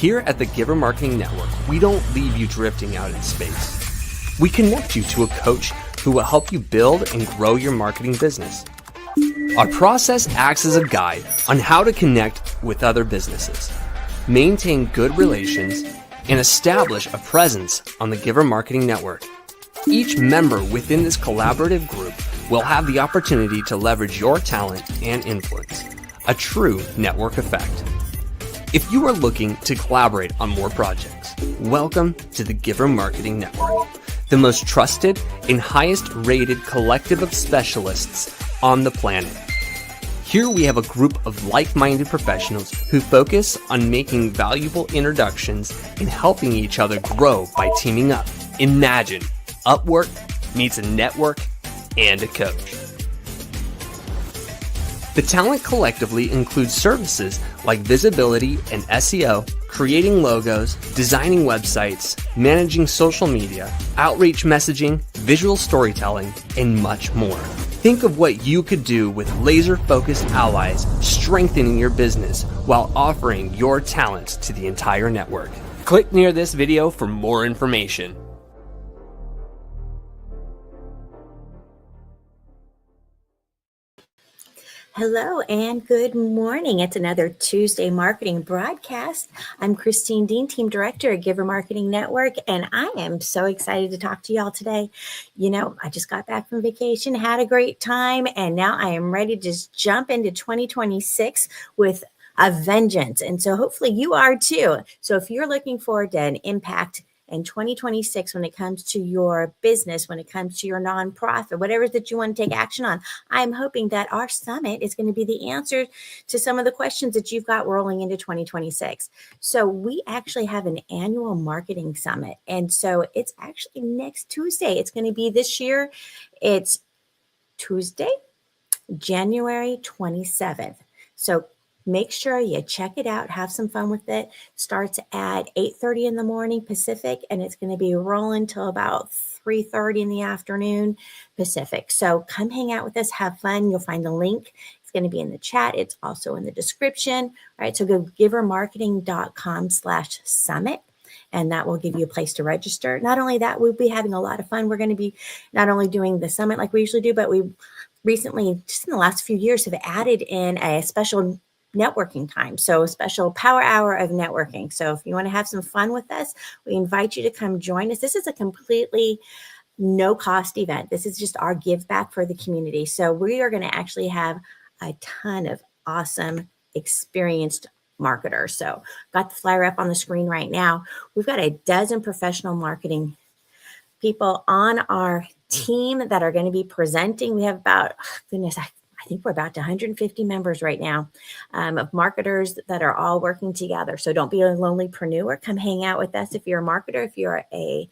Here at the Giver Marketing Network, we don't leave you drifting out in space. We connect you to a coach who will help you build and grow your marketing business. Our process acts as a guide on how to connect with other businesses, maintain good relations, and establish a presence on the Giver Marketing Network. Each member within this collaborative group will have the opportunity to leverage your talent and influence, a true network effect. If you are looking to collaborate on more projects, welcome to the Giver Marketing Network, the most trusted and highest rated collective of specialists on the planet. Here we have a group of like-minded professionals who focus on making valuable introductions and helping each other grow by teaming up. Imagine Upwork meets a network and a coach. The talent collectively includes services like visibility and SEO, creating logos, designing websites, managing social media, outreach messaging, visual storytelling, and much more. Think of what you could do with laser-focused allies, strengthening your business while offering your talents to the entire network. Click near this video for more information. Hello and good morning. It's another Tuesday marketing broadcast. I'm Christine Deane, Team Director at Giver Marketing Network, and I am so excited to talk to y'all today. You know, I just got back from vacation, had a great time, and now I am ready to just jump into 2026 with a vengeance. And so hopefully you are too. So if you're looking forward to an impact in 2026 when it comes to your business, when it comes to your nonprofit, whatever that you want to take action on, I'm hoping that our summit is going to be the answer to some of the questions that you've got rolling into 2026. So we actually have an annual marketing summit. And so it's actually next Tuesday. It's going to be this year. It's Tuesday, January 27th. So make sure you check it out, have some fun with it. Starts at 8:30 in the morning Pacific, and it's going to be rolling till about 3:30 in the afternoon Pacific. So come hang out with us, have fun. You'll find the link. It's going to be in the chat. It's also in the description. All right, so go givermarketing.com/summit. And that will give you a place to register. Not only that, we'll be having a lot of fun. We're going to be not only doing the summit like we usually do, but we recently, just in the last few years, have added in a special networking time. So a special power hour of networking. So if you want to have some fun with us, we invite you to come join us. This is a completely no cost event. This is just our give back for the community. So we are going to actually have a ton of awesome, experienced marketers. So got the flyer up on the screen right now. We've got a dozen professional marketing people on our team that are going to be presenting. We have about, I think we're about to 150 members right now of marketers that are all working together. So don't be a lonelypreneur. Come hang out with us if you're a marketer, if you're a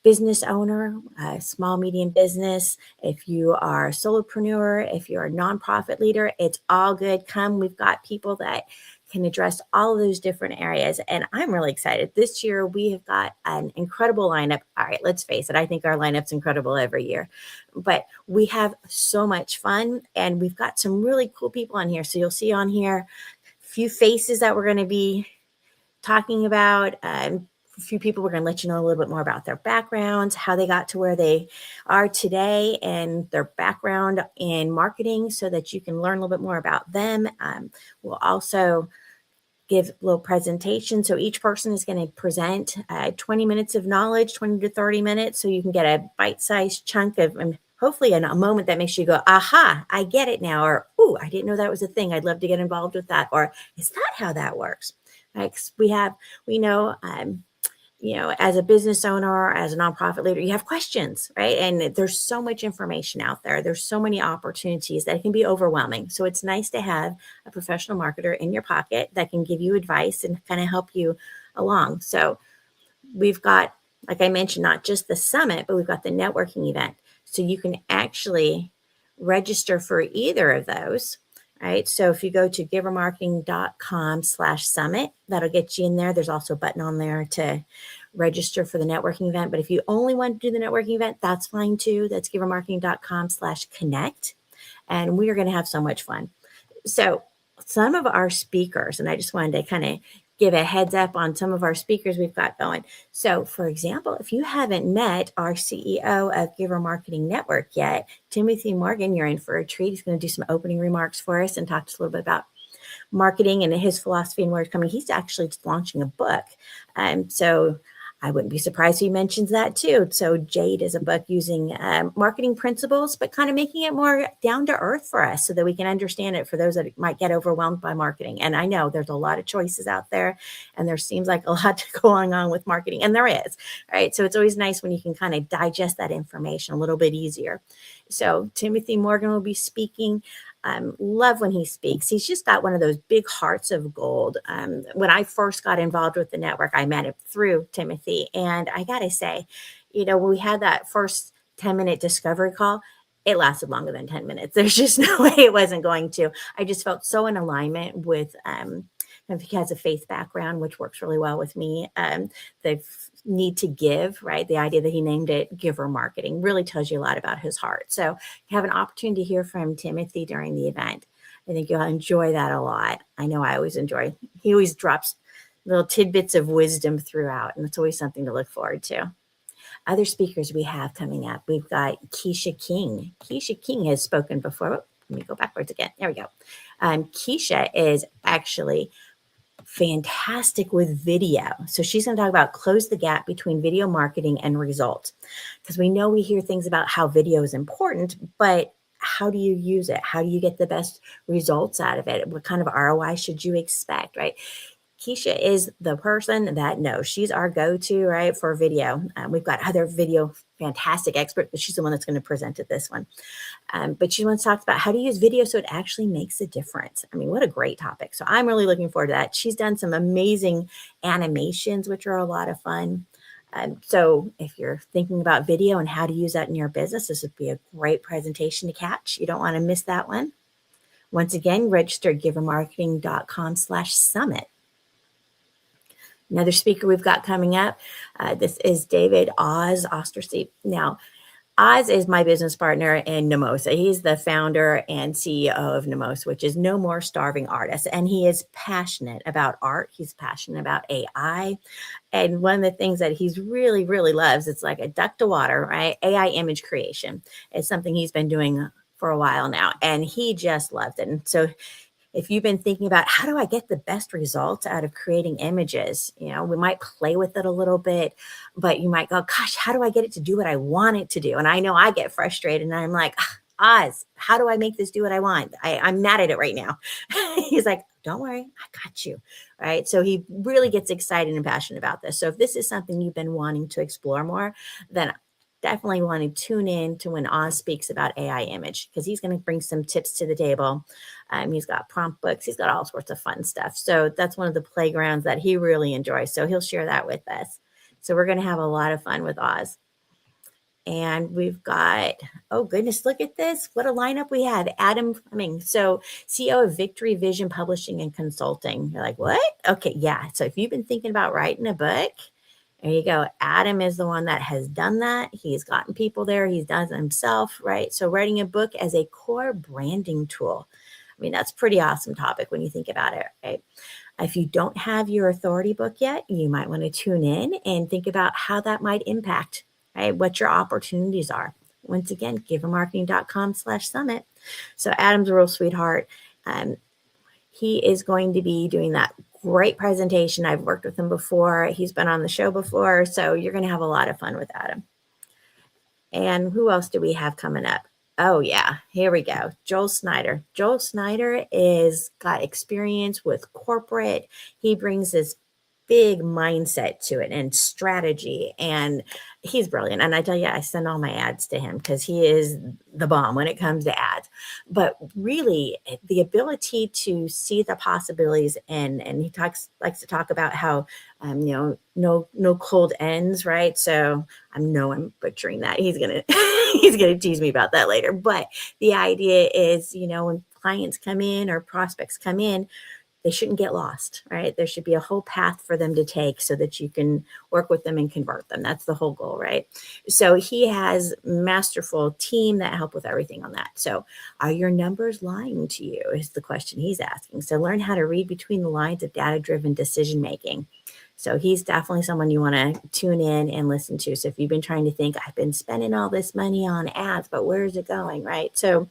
business owner, a small, medium business, if you are a solopreneur, if you're a nonprofit leader, it's all good. Come, we've got people that can address all of those different areas. And I'm really excited. This year, we have got an incredible lineup. All right, let's face it. I think our lineup's incredible every year. But we have so much fun, and we've got some really cool people on here. So you'll see on here a few faces that we're going to be talking about. A few people we're going to let you know a little bit more about their backgrounds, how they got to where they are today, and their background in marketing so that you can learn a little bit more about them. We'll also give a little presentation. So each person is going to present 20 minutes of knowledge, 20 to 30 minutes, so you can get a bite-sized chunk of, and hopefully a moment that makes you go, aha, I get it now, or, ooh, I didn't know that was a thing. I'd love to get involved with that, or is that how that works? Right? 'Cause we know, as a business owner or as a nonprofit leader, you have questions, right? And there's so much information out there. There's so many opportunities that it can be overwhelming. So it's nice to have a professional marketer in your pocket that can give you advice and kind of help you along. So we've got, like I mentioned, not just the summit, but we've got the networking event. So you can actually register for either of those. Right. So if you go to givermarketing.com/summit, that'll get you in there. There's also a button on there to register for the networking event. But if you only want to do the networking event, that's fine too. That's givermarketing.com/connect. And we are going to have so much fun. So some of our speakers, and I just wanted to kind of give a heads up on some of our speakers we've got going. So, for example, if you haven't met our CEO of Giver Marketing Network yet, Timothy Morgan, you're in for a treat. He's going to do some opening remarks for us and talk to us a little bit about marketing and his philosophy and where it's coming. He's actually launching a book. So I wouldn't be surprised if he mentions that too. So Jade is a book using marketing principles, but kind of making it more down to earth for us so that we can understand it for those that might get overwhelmed by marketing. And I know there's a lot of choices out there and there seems like a lot going on with marketing, and there is, right? So it's always nice when you can kind of digest that information a little bit easier. So Timothy Morgan will be speaking. Love when he speaks. He's just got one of those big hearts of gold. When I first got involved with the network, I met him through Timothy. And I got to say, when we had that first 10-minute discovery call, it lasted longer than 10 minutes. There's just no way it wasn't going to. I just felt so in alignment with, if he has a faith background, which works really well with me, the need to give, right? The idea that he named it Giver Marketing really tells you a lot about his heart. So you have an opportunity to hear from Timothy during the event. I think you'll enjoy that a lot. I know I always enjoy. He always drops little tidbits of wisdom throughout, and it's always something to look forward to. Other speakers we have coming up, we've got Keisha King. Keisha King has spoken before. Oh, let me go backwards again. There we go. Keisha is actually fantastic with video. So she's going to talk about close the gap between video marketing and results. Because we know we hear things about how video is important, but how do you use it? How do you get the best results out of it? What kind of ROI should you expect, right? Keisha is the person that knows. She's our go-to, right, for video. We've got other video fantastic experts, but she's the one that's going to present at this one. But she wants to talk about how to use video so it actually makes a difference. I mean, what a great topic. So I'm really looking forward to that. She's done some amazing animations, which are a lot of fun. So if you're thinking about video and how to use that in your business, this would be a great presentation to catch. You don't want to miss that one. Once again, register at givermarketing.com/summit. Another speaker we've got coming up, this is David Ostersee. Now, Oz is my business partner in Nemosa. He's the founder and CEO of Nemosa, which is No More Starving Artists. And he is passionate about art. He's passionate about AI. And one of the things that he's really, really loves, it's like a duck to water, right? AI image creation is something he's been doing for a while now. And he just loves it. And so if you've been thinking about how do I get the best results out of creating images, we might play with it a little bit, but you might go, gosh, how do I get it to do what I want it to do? And I know I get frustrated and I'm like, Oz, how do I make this do what I want? I'm mad at it right now. He's like, don't worry, I got you. Right. So he really gets excited and passionate about this. So if this is something you've been wanting to explore more, then definitely want to tune in to when Oz speaks about AI image, because he's going to bring some tips to the table. He's got prompt books. He's got all sorts of fun stuff. So that's one of the playgrounds that he really enjoys. So he'll share that with us. So we're going to have a lot of fun with Oz. And we've got, oh goodness, look at this. What a lineup we have. Adam Fleming, so CEO of Victory Vision Publishing and Consulting. You're like, what? Okay, yeah. So if you've been thinking about writing a book, there you go. Adam is the one that has done that. He's gotten people there. He's done it himself, right? So writing a book as a core branding tool. I mean, that's a pretty awesome topic when you think about it, right? If you don't have your authority book yet, you might want to tune in and think about how that might impact, right? What your opportunities are. Once again, givermarketing.com/summit. So Adam's a real sweetheart. He is going to be doing that great presentation. I've worked with him before. He's been on the show before. So you're going to have a lot of fun with Adam. And who else do we have coming up? Oh, yeah. Here we go. Joel Snyder. Joel Snyder is got experience with corporate. He brings this big mindset to it and strategy, and he's brilliant. And I tell you, I send all my ads to him because he is the bomb when it comes to ads. But really, the ability to see the possibilities, and he likes to talk about how no cold ends, right? So I'm butchering that. He's gonna tease me about that later. But the idea is, when clients come in or prospects come in, they shouldn't get lost, right? There should be a whole path for them to take so that you can work with them and convert them. That's the whole goal, right? So he has masterful team that help with everything on that. So are your numbers lying to you is the question he's asking. So learn how to read between the lines of data-driven decision making. So he's definitely someone you want to tune in and listen to. So if you've been trying to think, I've been spending all this money on ads, but where is it going, right? So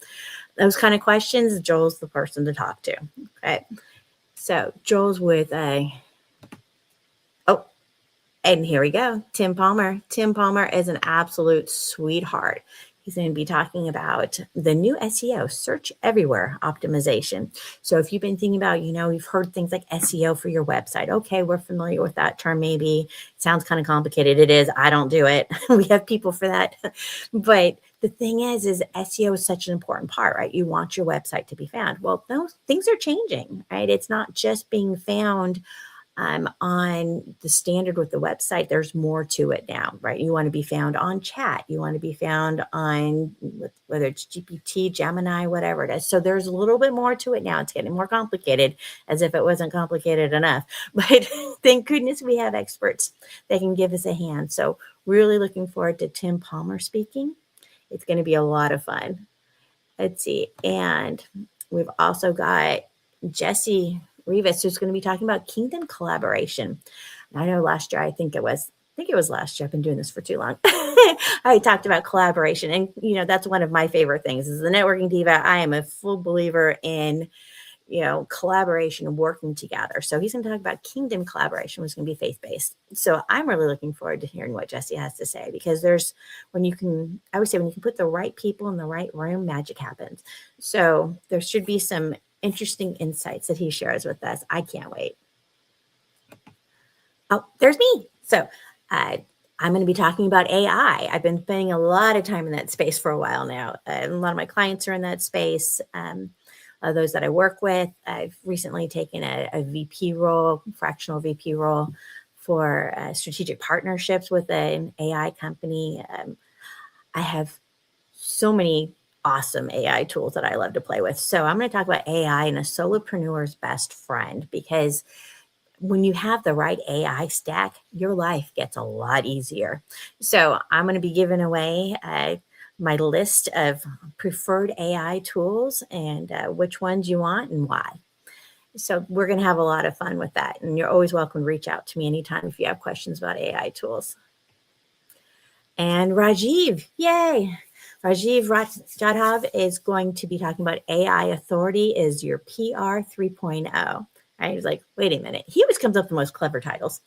those kind of questions, Joel's the person to talk to. Okay. So Joel's with and here we go, Tim Palmer. Tim Palmer is an absolute sweetheart. He's going to be talking about the new SEO, search everywhere optimization. So if you've been thinking about, you've heard things like SEO for your website. Okay, we're familiar with that term maybe. It sounds kind of complicated. It is. I don't do it. We have people for that. But the thing is SEO is such an important part, right? You want your website to be found. Well, those things are changing, right? It's not just being found on the standard with the website. There's more to it now, right? You want to be found on chat. You want to be found on whether it's GPT, Gemini, whatever it is. So there's a little bit more to it now. It's getting more complicated, as if it wasn't complicated enough. But thank goodness we have experts that can give us a hand. So really looking forward to Tim Palmer speaking. It's going to be a lot of fun. Let's see. And we've also got Jesse Rivas, who's going to be talking about Kingdom collaboration. I know last year, I think it was last year. I've been doing this for too long. I talked about collaboration, and that's one of my favorite things. As the networking diva, I am a full believer in collaboration and working together. So he's going to talk about Kingdom collaboration, which is going to be faith-based. So I'm really looking forward to hearing what Jesse has to say, because when you can put the right people in the right room, magic happens. So there should be some interesting insights that he shares with us. I can't wait. Oh, there's me. So I'm going to be talking about AI. I've been spending a lot of time in that space for a while now. A lot of my clients are in that space. Those that I work with, I've recently taken a VP role, fractional VP role for strategic partnerships with an AI company. I have so many awesome AI tools that I love to play with. So I'm going to talk about AI and a solopreneur's best friend, because when you have the right AI stack, your life gets a lot easier. So I'm going to be giving away my list of preferred AI tools and which ones you want and why. So we're going to have a lot of fun with that. And you're always welcome to reach out to me anytime if you have questions about AI tools. And Rajiv, yay! Rajiv Jadhav is going to be talking about AI authority is your PR 3.0. I was like, wait a minute. He always comes up with the most clever titles.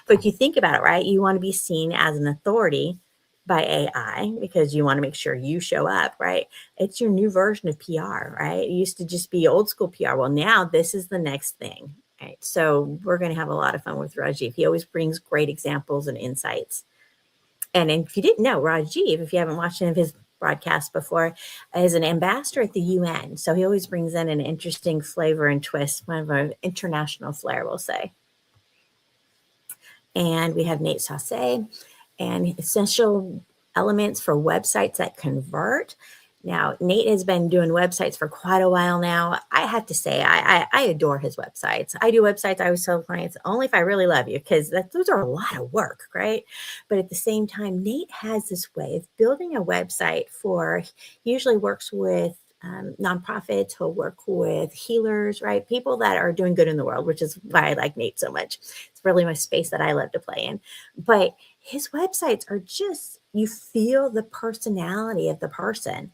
But you think about it, right? You want to be seen as an authority by AI because you want to make sure you show up, right? It's your new version of PR, right? It used to just be old school PR. Well, now this is the next thing, right? So we're going to have a lot of fun with Rajiv. He always brings great examples and insights. And if you didn't know, Rajiv, if you haven't watched any of his broadcasts before, is an ambassador at the UN. So he always brings in an interesting flavor and twist, kind of an international flair, we'll say. And we have Nate Saucé and essential elements for websites that convert. Now, Nate has been doing websites for quite a while now. I have to say, I adore his websites. I do websites, I always tell clients, only if I really love you, because those are a lot of work, right? But at the same time, Nate has this way of building a website he usually works with nonprofits, he'll work with healers, right? People that are doing good in the world, which is why I like Nate so much. It's really my space that I love to play in. But his websites are just, you feel the personality of the person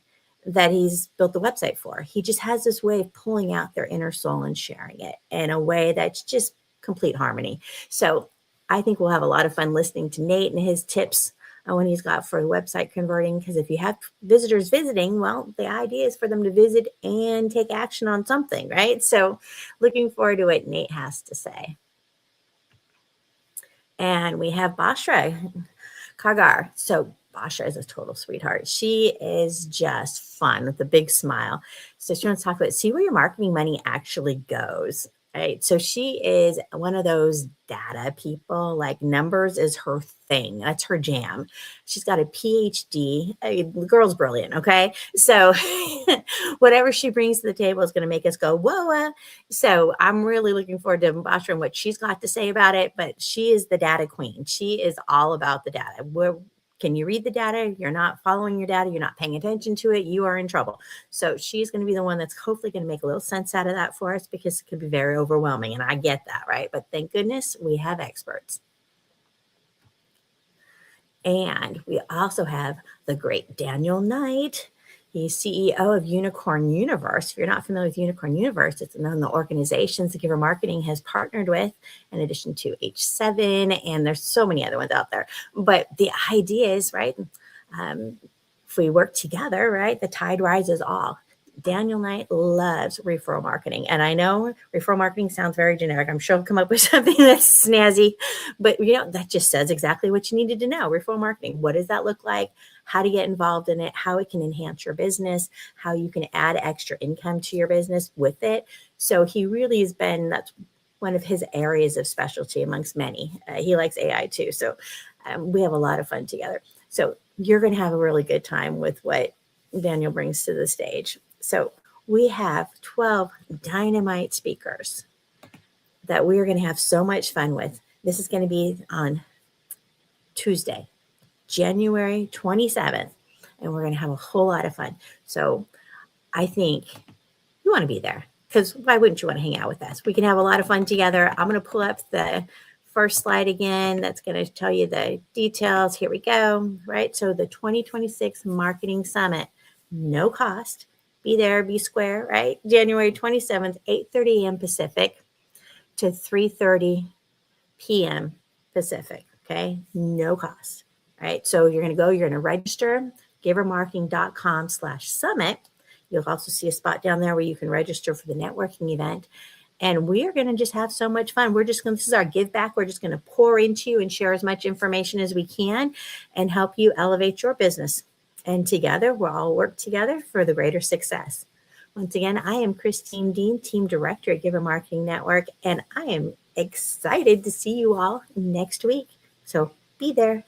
that he's built the website for. He just has this way of pulling out their inner soul and sharing it in a way that's just complete harmony. So I think we'll have a lot of fun listening to Nate and his tips on what he's got for website converting. Because if you have visitors visiting, well, the idea is for them to visit and take action on something, right? So looking forward to what Nate has to say. And we have Bashra Kagar. So Basha is a total sweetheart. She is just fun with a big smile. So she wants to talk about, see where your marketing money actually goes. Right. So she is one of those data people, like numbers is her thing. That's her jam. She's got a PhD. The girl's brilliant. Okay. So whatever she brings to the table is going to make us go, whoa. So I'm really looking forward to watching what she's got to say about it. But she is the data queen. She is all about the data. Can you read the data? You're not following your data. You're not paying attention to it. You are in trouble. So she's going to be the one that's hopefully going to make a little sense out of that for us, because it can be very overwhelming. And I get that, right? But thank goodness we have experts. And we also have the great Daniel Knight. He's CEO of Unicorn Universe. If you're not familiar with Unicorn Universe, it's one of the organizations that Giver Marketing has partnered with, in addition to H7, and there's so many other ones out there. But the idea is, right, if we work together, right, the tide rises all. Daniel Knight loves referral marketing. And I know referral marketing sounds very generic. I'm sure he'll come up with something that's snazzy, but that just says exactly what you needed to know. Referral marketing. What does that look like? How to get involved in it, how it can enhance your business, how you can add extra income to your business with it. So he really has been, that's one of his areas of specialty amongst many. He likes AI too. So we have a lot of fun together. So you're going to have a really good time with what Daniel brings to the stage. So we have 12 dynamite speakers that we are going to have so much fun with. This is going to be on Tuesday, January 27th, and we're going to have a whole lot of fun. So I think you want to be there, because why wouldn't you want to hang out with us? We can have a lot of fun together. I'm going to pull up the first slide again. That's going to tell you the details. Here we go, right? So the 2026 Marketing Summit, no cost. Be there, be square, right? January 27th, 8:30 a.m. Pacific to 3:30 p.m. Pacific, okay? No cost, right? So you're going to go, you're going to register, givermarketing.com/summit. You'll also see a spot down there where you can register for the networking event. And we are going to just have so much fun. This is our give back. We're just going to pour into you and share as much information as we can and help you elevate your business. And together, we'll all work together for the greater success. Once again, I am Christine Deane, Team Director at Giver Marketing Network, and I am excited to see you all next week. So be there.